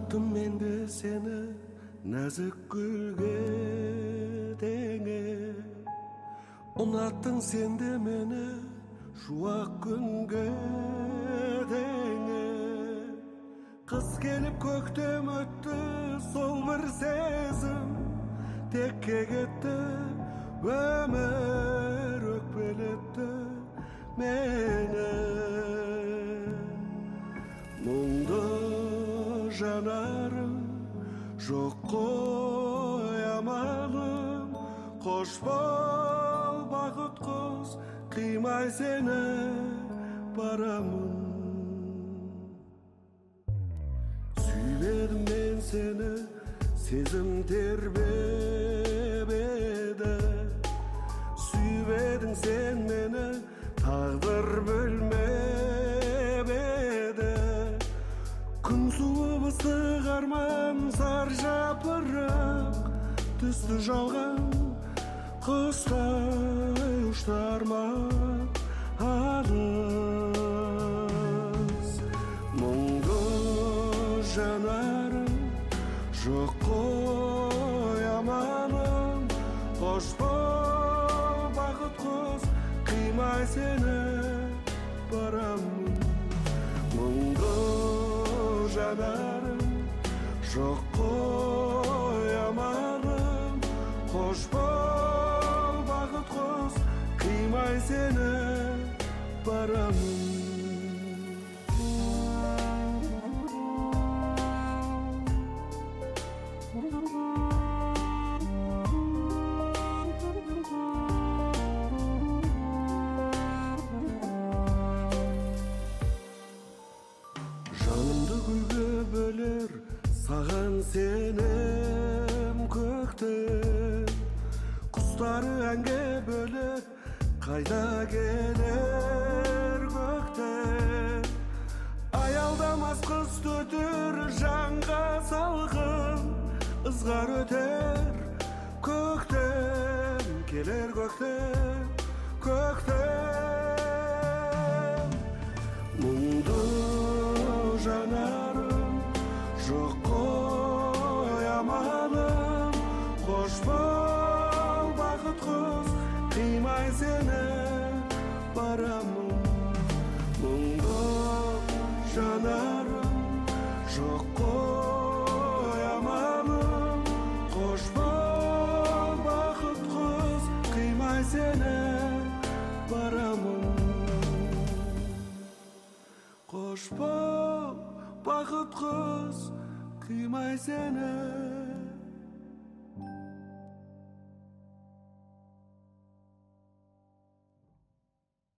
Unаттым мен де сені нәзік гүлге теңе. Unаттың сен де мені шуақ күнге теңе. Қыс келіп көктем өтті, сол бір сезім текке кетті. Өмір өкпелетті мені. Мұңды жанарым жоқ қой амалым. Қош бол бақыт құз, қимай сені барамын. Сүймедім мен сені, сезім тербеп еді. Сүймедің сен мені, тағдыр бөлмеп еді. Күн суып ыстық арман, зар жапырақ түсті жалған. Құстай ұшты арман алыс. Мұңды жанарым жоқ қой амалым. Қош бол бақыт құз, қимай сені барамын. Мұңды жанарым жоқ қой амалым. Қош бол бақыт құз, қимай сені барамын. Жанымды гүлге бөлер саған сенім көктем. Құстары әнге бөлер қайда келер көктем. Аялдамас қыз төтер жанға салқын, ызғар өтер көктем. Келер көктем, көктем. Мұңды жанарым жоқ қой амалым. Қош бол бақыт құз, қимай сені барамын. Мұңды жанарым жоқ қой амалым. Қош бол бақыт құз, қимай сені барамын. Қош бол бақыт құз, қимай сені